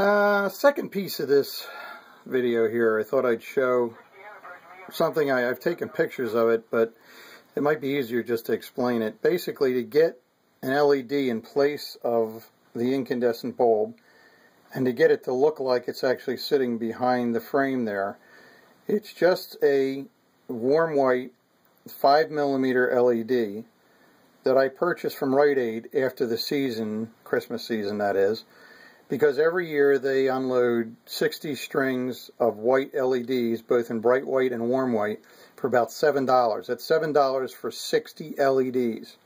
Second piece of this video here, I thought I'd show something. I've taken pictures of it, but it might be easier just to explain it. Basically, to get an LED in place of the incandescent bulb and to get it to look like it's actually sitting behind the frame there, it's just a warm white 5mm LED that I purchased from Rite Aid after the season, Christmas season that is, because every year they unload 60 strings of white LEDs, both in bright white and warm white, for about $7. That's $7 for 60 LEDs.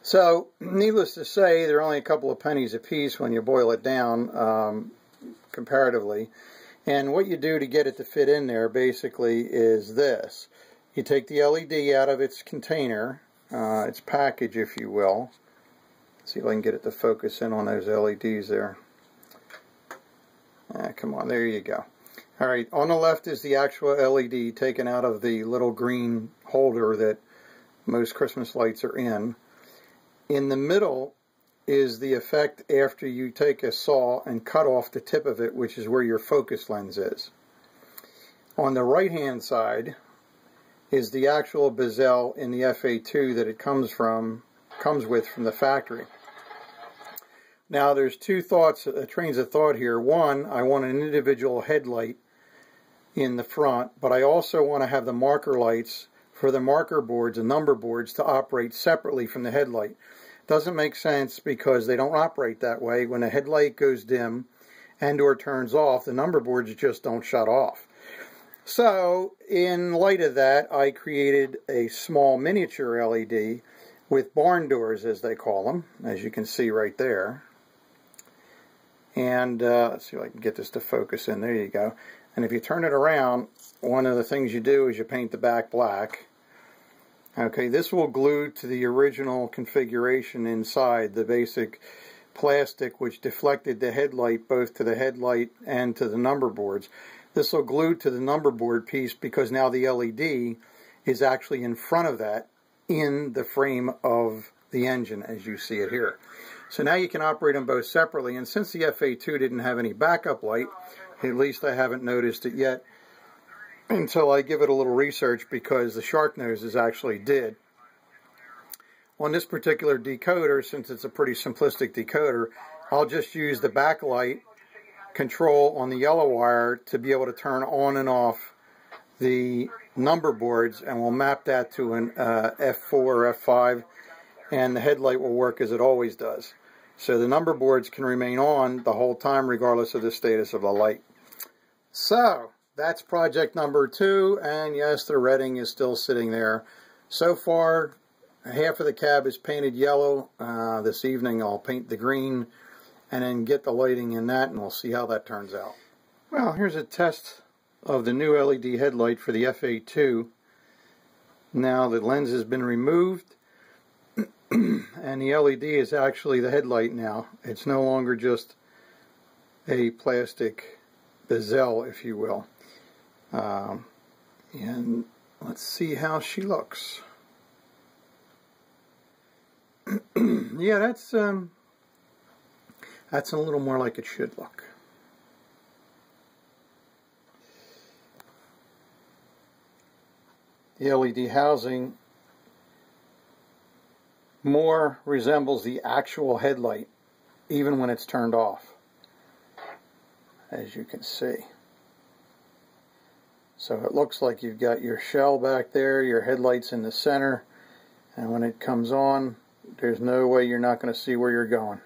So, needless to say, they're only a couple of pennies a piece when you boil it down, comparatively. And what you do to get it to fit in there, basically, is this. You take the LED out of its container, its package, if you will. Let's see if I can get it to focus in on those LEDs there. Come on, there you go. Alright, on the left is the actual LED taken out of the little green holder that most Christmas lights are in. In the middle is the effect after you take a saw and cut off the tip of it, which is where your focus lens is. On the right hand side is the actual bezel in the FA2 that it comes with from the factory. Now there's two trains of thought here. One, I want an individual headlight in the front, but I also want to have the marker lights for the marker boards and number boards to operate separately from the headlight. Doesn't make sense because they don't operate that way. When a headlight goes dim and or turns off, the number boards just don't shut off. So in light of that, I created a small miniature LED with barn doors, as they call them, as you can see right there. And let's see if I can get this to focus in. There you go. And if you turn it around, one of the things you do is you paint the back black. Okay, this will glue to the original configuration inside, the basic plastic which deflected the headlight both to the headlight and to the number boards. This will glue to the number board piece because now the LED is actually in front of that in the frame of the engine, as you see it here. So now you can operate them both separately, and since the FA2 didn't have any backup light, at least I haven't noticed it yet until I give it a little research, because the shark noses actually did. On this particular decoder, since it's a pretty simplistic decoder, I'll just use the backlight control on the yellow wire to be able to turn on and off the number boards, and we'll map that to an F4 or F5, and the headlight will work as it always does. So the number boards can remain on the whole time regardless of the status of the light. So that's project number 2, and yes, the redding is still sitting there. So far, half of the cab is painted yellow. This evening I'll paint the green and then get the lighting in that, and we'll see how that turns out. Well, here's a test of the new LED headlight for the FA2. Now the lens has been removed and the LED is actually the headlight now. It's no longer just a plastic bezel, if you will. And let's see how she looks. Yeah, that's a little more like it should look. The LED housing more resembles the actual headlight, even when it's turned off, as you can see. So it looks like you've got your shell back there, your headlights in the center, and when it comes on, there's no way you're not going to see where you're going.